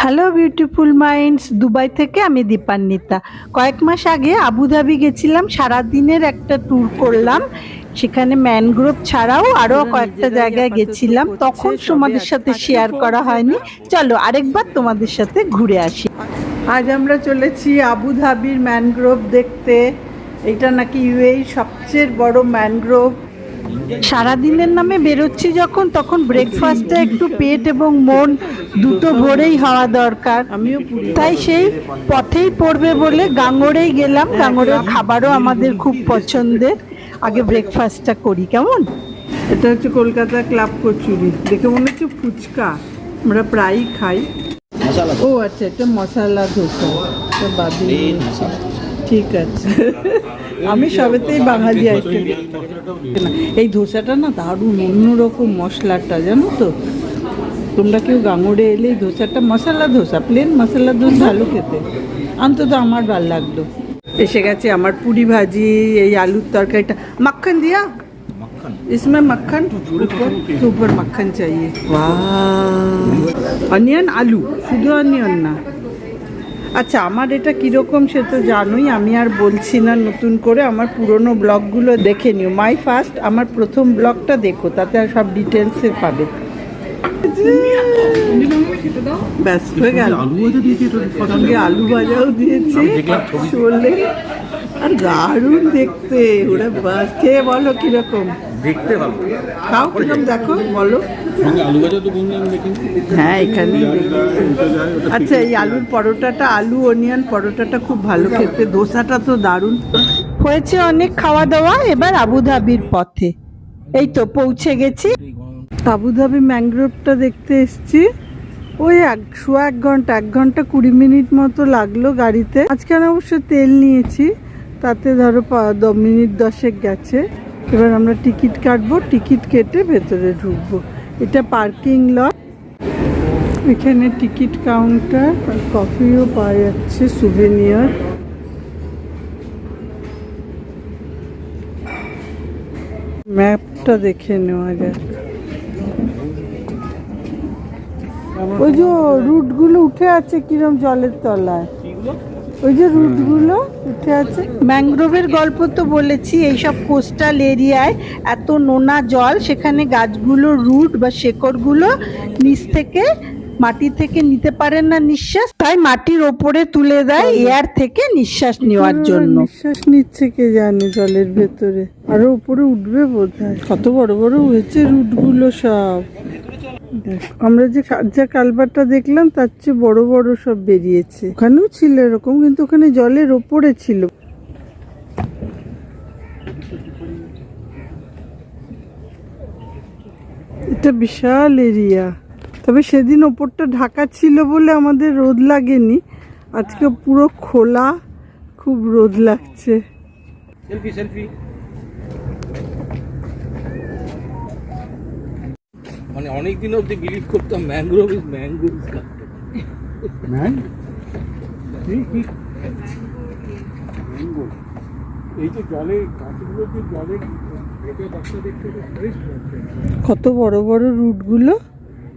Hello beautiful minds, Dubai থেকে আমি দীপান্বিতা। কয়েক মাস আগে আবুধাবি গেছিলাম, সারাদিনের একটা ট্যুর করলাম। সেখানে ম্যানগ্রোভ ছাড়াও আরও কয়েকটা জায়গায় গেছিলাম, তখন তোমাদের সাথে শেয়ার করা হয়নি। চলো আরেকবার তোমাদের সাথে ঘুরে আসি। আজ আমরা চলেছি আবুধাবির ম্যানগ্রোভ দেখতে। এটা নাকি ইউএই সবচেয়ে বড় ম্যানগ্রোভ। সারাদিনের নামে বেরোচ্ছি যখন, তখন ব্রেকফাস্টটা একটু পেট এবং মন দুটো ভরেই হওয়া দরকার। আমিও তাই সেই পথেই পড়বে বলে গাঙ্গড়েই গেলাম। গাঙ্গড়ের খাবারও আমাদের খুব পছন্দের। আগে ব্রেকফাস্টটা করি, কেমন? এটা হচ্ছে কলকাতা ক্লাব কচুরি, দেখে মনে হচ্ছে ফুচকা, আমরা প্রায়ই খাই। ও আচ্ছা, এটা মশলা ধোসা, ঠিক আছে। আমি সবেতেই বাঙালি আইটেম। এই ধোসাটা না দারুণ, অন্যরকম মশলাটা, জানো তো? তোমরা কেউ গাঙ্গড়ে এলে এই ধোসাটা, মশলা ধোসা, প্লেন মশলা ধোসা ভালো খেতে, অন্তত আমার ভালো লাগলো। এসে গেছে আমার পুরি ভাজি, এই আলুর তরকারিটা। মাখন দিয়া इसमें मक्खन ऊपर मक्खन चाहिए। वाह, অনিয়ন আলু, শুধু অনিয়ন না। আচ্ছা, আমার এটা কীরকম সে তো জানোই, আমি আর বলছি না নতুন করে। আমার পুরনো ব্লগগুলো দেখে নিও। মাই ফার্স্ট, আমার প্রথম ব্লগটা দেখো, তাতে আর সব ডিটেলসে পাবে। ব্যাস হয়ে গেল। সঙ্গে আলু ভাজাও দিয়েছি, চলে আর দারুণ দেখতে। ওরা বাস খেয়ে বলো কিরকম দেখতে ভালো, খাও কিরকম দেখো, বলো। হ্যাঁ, এখানে। আচ্ছা, এই আলুর পরোটাটা, আলু অনিয়ন পরোটাটা খুব ভালো খেতে। ধোসাটা তো দারুণ হয়েছে। অনেক খাওয়া দাওয়া, এবার আবুধাবির পথে। এই তো পৌঁছে গেছি। আবুধাবি ম্যানগ্রোভটা দেখতে এসছি। ওই 1 ঘন্টা 20 মিনিট মতো লাগলো গাড়িতে। আজকে অবশ্য তেল নিয়েছি, তাতে ধরো 10 মিনিট 10 গেছে। এবার আমরা টিকিট কাটবো, টিকিট কেটে ভেতরে ঢুকবো। এটা পার্কিং লট। এখানে টিকিট কাউন্টার আর কফিও পাওয়া যাচ্ছে, সুভেনিয়ার। ম্যাপটা দেখে নেওয়া যাক। ওই যে রুটগুলো উঠে আছে কিরম জলের তলায়, ওই যে রুটগুলো উঠে আছে। ম্যানগ্রোভের গল্প তো বলেছি। এইসব কোস্টাল এরিয়ায় এত নোনা জল, সেখানে গাছগুলো রুট বা শেকড়গুলো নিচ থেকে, মাটি থেকে নিতে পারেন না নিঃশ্বাস, তাই মাটির ওপরে তুলে দেয় এয়ার থেকে নিঃশ্বাস নেওয়ার জন্য। নিঃশ্বাস নিচ্ছে কে জানে জলের ভেতরে, আরো উপরে উঠবে বোধহয়। কত বড় বড় হয়েছে রুটগুলো সব। আমরা যে কালভারটা দেখলাম তার চেয়ে বড় বড় সব বেরিয়েছে। ওখানেও ছিল এরকম, কিন্তু ওখানে জলের ওপরে ছিল। এটা বিশাল এরিয়া। তবে সেদিন ওপরটা ঢাকা ছিল বলে আমাদের রোদ লাগেনি। আজকে পুরো খোলা, খুব রোদ লাগছে। Selfie selfie. মানে অনেকদিন অব্দি বিলিভ করতাম mangrove is mango is man. এই যে জলে গাছগুলো, যে জলে কত বড় বড় রুটগুলো,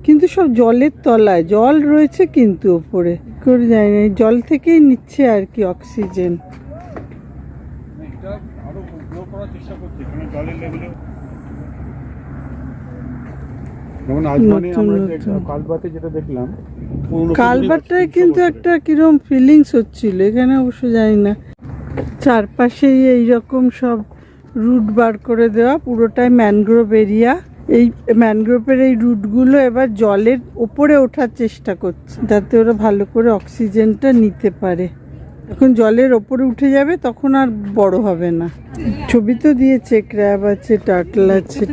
কিন্তু সব জলের তলায়। জল রয়েছে কিন্তু ওপরে করে যায় না, জল থেকেই নিচ্ছে আর কি অক্সিজেন। আরো গ্রো করার চেষ্টা করছে এখানে জলের লেভেলে। যেমন আজমানে আমরা কালবাতে যেটা দেখলাম, কালবারটায় কিন্তু একটা কিরম ফিলিংস হচ্ছিল। এখানে অবশ্য জানি না, চারপাশেই এইরকম সব রুট বার করে দেওয়া, পুরোটাই ম্যানগ্রোভ এরিয়া। এই ম্যানগ্রোভের এই রুটগুলো এবার জলের ওপরে ওঠার চেষ্টা করছে, যাতে ওরা ভালো করে অক্সিজেনটা নিতে পারে। এখন জলের ওপরে উঠে যাবে, তখন আর বড় হবে না। ছবি তো দিয়েছে, ক্র্যাব আছে, টার্টল আছে।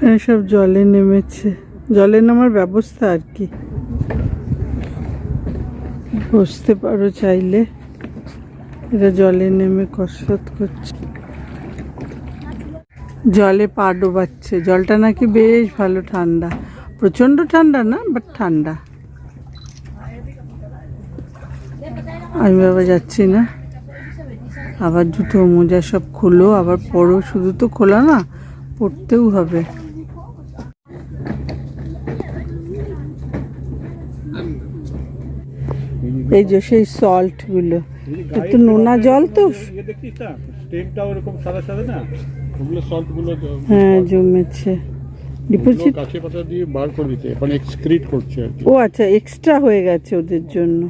এখানে সব জলে নেমেছে, জলে নামার ব্যবস্থা আর কি। বসতে পারো চাইলে। এরা জলে নেমে কসরত করছে। জলে পা ডোবাচ্ছে, জলটা নাকি বেশ ভালো ঠান্ডা, প্রচন্ড ঠান্ডা না বাট ঠান্ডা। আমি বাবা যাচ্ছি না, আবার জুতো মোজা সব খোলো, আবার পরো, শুধু তো খোলা না, পরতেও হবে। এই যে সেই সল্ট গুলো, একটু নোনা জল তো, হ্যাঁ জমেছে, ডিপোজিট দিয়ে বার করে দিতে, এখন এক্সক্রিট করছে আর কি। ও আচ্ছা, এক্সট্রা হয়ে গেছে ওদের জন্য।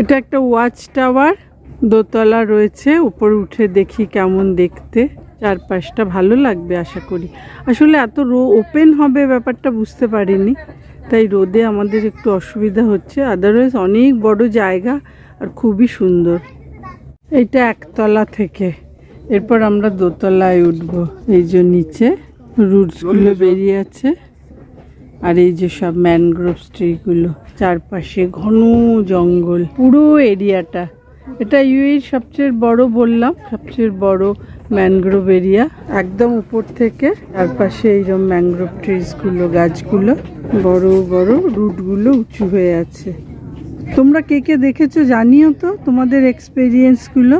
এটা একটা ওয়াচ টাওয়ার, দোতলা রয়েছে, উপরে উঠে দেখি কেমন দেখতে, চারপাশটা ভালো লাগবে আশা করি। আসলে এত ওপেন হবে ব্যাপারটা বুঝতে পারিনি, তাই রোদে আমাদের একটু অসুবিধা হচ্ছে, আদারওয়াইজ অনেক বড় জায়গা আর খুবই সুন্দর। এইটা একতলা থেকে, এরপর আমরা দোতলায় উঠবো। এই যে নিচে রুটসগুলো বেরিয়ে আছে, আর এই যে সব ম্যানগ্রোভ ট্রিগুলো, চারপাশে ঘন জঙ্গল পুরো এরিয়াটা। এটা ইউএর সবচেয়ে বড়, বললাম সবচেয়ে বড় ম্যানগ্রোভ এরিয়া, একদম উপর থেকে চারপাশে এইরকম ম্যানগ্রোভ ট্রিজগুলো, গাছগুলো বড় বড়, রুটগুলো উঁচু হয়ে আছে। তোমরা কে কে দেখেছো জানিও তো তোমাদের এক্সপেরিয়েন্সগুলো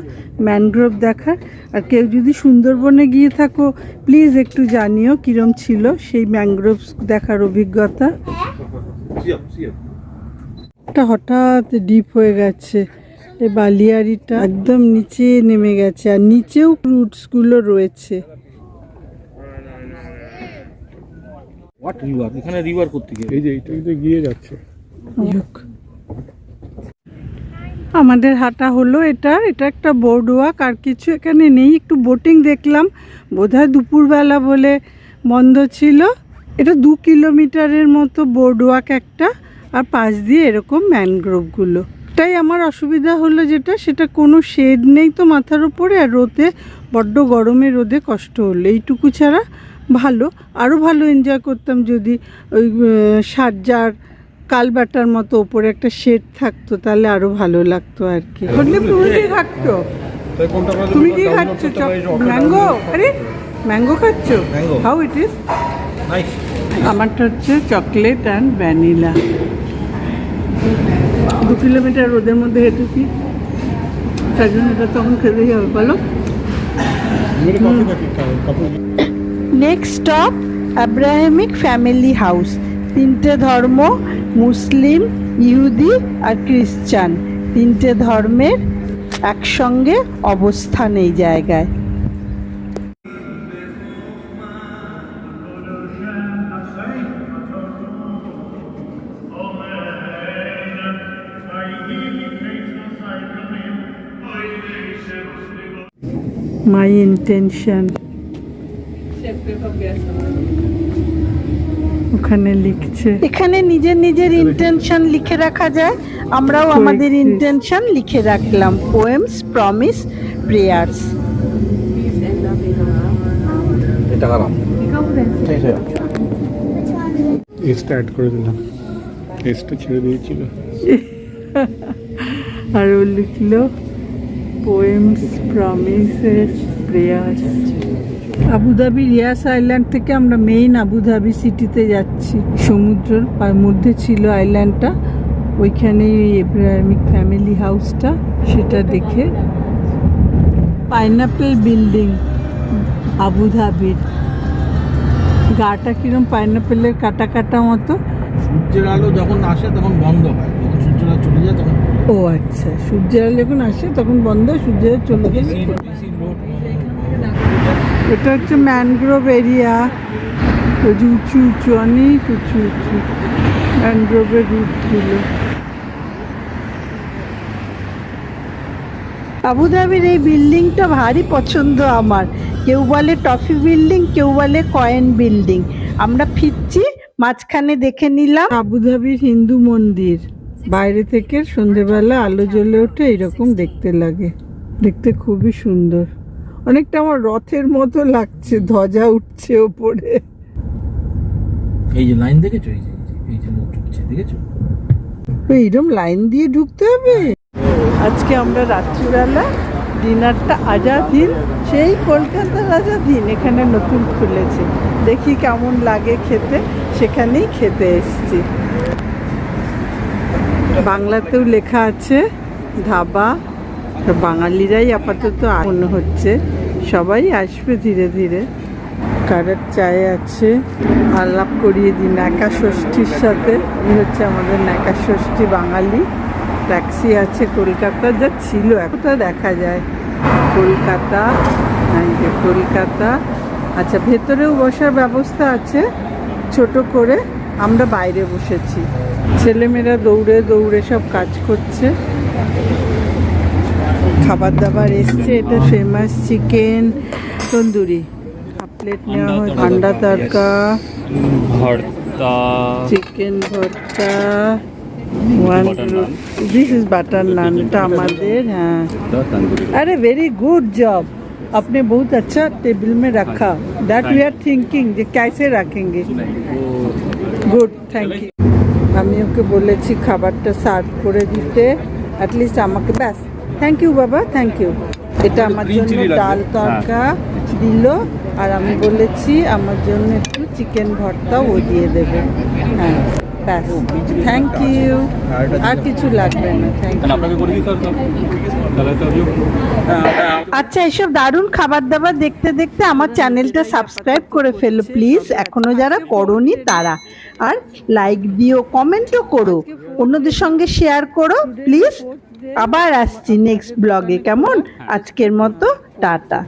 ম্যানগ্রোভ দেখার, আর কেউ যদি সুন্দরবনে গিয়ে থাকো প্লিজ একটু জানিও কিরম ছিল সেই ম্যানগ্রোভ দেখার অভিজ্ঞতা। এটা হঠাৎ ডিপ হয়ে গেছে, এই বালিয়াড়িটা একদম নিচে নেমে গেছে, আর নিচেও রুটসগুলো রয়েছে। এখানে রিভার করতে গিয়ে এই যে এইটা গিয়ে যাচ্ছে। আমাদের হাঁটা হলো, এটা একটা বোর্ড ওয়াক, আর কিছু এখানে নেই। একটু বোটিং দেখলাম, বোধহয় দুপুরবেলা বলে বন্ধ ছিল। এটা 2 কিলোমিটারের মতো বোর্ড ওয়াক একটা, আর পাশ দিয়ে এরকম ম্যানগ্রোভগুলো। তাই আমার অসুবিধা হলো যেটা, সেটা কোনো শেড নেই তো মাথার উপরে, আর রোদে বড্ড গরমে রোদে কষ্ট হলো। এইটুকু ছাড়া ভালো, আরও ভালো এনজয় করতাম যদি ওই সাজ্জার কালবাটার মতো ওপরে একটা শেড থাকতো, তাহলে আরো ভালো লাগতো আর কি। তুমি কি খাচ্ছ? তুমি কি খাচ্ছ? ম্যাঙ্গো? আরে ম্যাঙ্গো খাচ্ছ? How it is? আমারটা হচ্ছে চকলেট অ্যান্ড ভ্যানিলা। 2 কিলোমিটার রোদের মধ্যে হেঁটেছি, তার জন্য এটা তখন খেতেই হবে। বলো। Next stop Abrahamic family house. 3টে ধর্ম, মুসলিম, ইহুদি আর খ্রিস্টান, 3টে ধর্মের একসঙ্গে অবস্থান এই জায়গায়। মাই ইন্টেনশন ওখানে লিখছে, এখানে নিজের নিজের ইন্টেনশন লিখে রাখা যায়। আমরাও আমাদের ইন্টেনশন লিখে রাখলাম, পোয়েমস, প্রমিস, প্রেয়ার্স। এটা খারাপ এসটা অ্যাড করে দিলাম, এসটা ছেড়ে দিয়েছিল। আর ও লিখলো পোয়েমস, প্রমিসেস, প্রেয়ার্স। আবুধাবি রিয়াস আইল্যান্ড থেকে আমরা মেইন আবুধাবি সিটিতে যাচ্ছি। সমুদ্রের মধ্যে ছিল আইল্যান্ডটা, ওইখানে ইব্রাহিমিক ফ্যামিলি হাউসটা, সেটা দেখে। পাইনাপেল বিল্ডিং আবুধাবির, গাটা কিরম পাইনাপেলের কাটা কাটা মতো। সূর্যের আলো যখন আসে তখন বন্ধ হয়, যখন সূর্যের আলো চলে যায় তখন। ও আচ্ছা, সূর্যের আলো যখন আসে তখন বন্ধ, সূর্যের আলো চলে গেলে। এটা হচ্ছে ম্যানগ্রোভ এরিয়া, উঁচু উঁচু, অনেক উঁচু উঁচু ম্যানগ্রোভের রুটগুলো। আবুধাবির এই বিল্ডিংটা ভারী পছন্দ আমার। কেউ বলে টফি বিল্ডিং, কেউ বলে কয়েন বিল্ডিং। আমরা ফিরছি, মাঝখানে দেখে নিলাম আবুধাবির হিন্দু মন্দির। বাইরে থেকে সন্ধেবেলা আলো জ্বলে ওঠে, এরকম দেখতে লাগে, দেখতে খুবই সুন্দর। অনেকটা আমার রথের মতো লাগছে, ধ্বজা উঠছে ওপরে। এই যে লাইন দেখেছো, এই যে লোক ঢুকছে দেখেছো, এইরকম লাইন দিয়ে ঢুকতে হবে। আজকে আমরা রাত্রিবেলা ডিনারটা আজাদ হিন্দ, সেই কলকাতার আজাদ হিন্দ এখানে নতুন খুলেছে, দেখি কেমন লাগে খেতে, সেখানেই খেতে এসছি। বাংলাতেও লেখা আছে ধাবা, তো বাঙালিরাই আপাতত মনে হচ্ছে, সবাই আসবে ধীরে ধীরে। কারের চায়ে আছে, আলাপ করিয়ে দিই ন্যাকা ষষ্ঠীর সাথে, এই হচ্ছে আমাদের ন্যাকা ষষ্ঠী বাঙালি। ট্যাক্সি আছে কলকাতা, যা ছিল এখন তো দেখা যায় কলকাতা, এই যে কলকাতা। আচ্ছা, ভেতরেও বসার ব্যবস্থা আছে ছোট করে, আমরা বাইরে বসেছি। ছেলেমেয়েরা দৌড়ে দৌড়ে সব কাজ করছে। খাবার দাবার এসছে, এটা famous chicken tandoori, half plate নেওয়া হয়, আন্ডা তড়কা, ভর্তা, চিকেন ভর্তা, দিস ইজ বাটার নান, এটা আমাদের। হ্যাঁ, अरे वेरी गुड जॉब, आपने बहुत अच्छा टेबल में रखा, दैट वी आर थिंकिंग যে कैसे रखेंगे। Good, thank you. আমি ওকে বলেছি খাবারটা সার্ভ করে দিতে, অ্যাটলিস্ট আমাকে, ব্যাস, থ্যাংক ইউ বাবা, থ্যাংক ইউ। এটা আমার জন্য ডাল তড়কা দিল, আর আমি বলেছি আমার জন্য একটু চিকেন ভর্তাও ও দিয়ে দেবে। হ্যাঁ, ব্যাস, থ্যাংক ইউ, আর কিছু লাগবে না, থ্যাংক ইউ। আচ্ছা, এসব দারুণ খাবার দাবার দেখতে দেখতে আমার চ্যানেলটা সাবস্ক্রাইব করে ফেলো প্লিজ, এখনো যারা করোনি তারা, আর লাইক দিও, কমেন্টও করো, অন্যদের সঙ্গে শেয়ার করো প্লিজ। আবার আসছি নেক্সট ব্লগে, কেমন? আজকের মতো টাটা।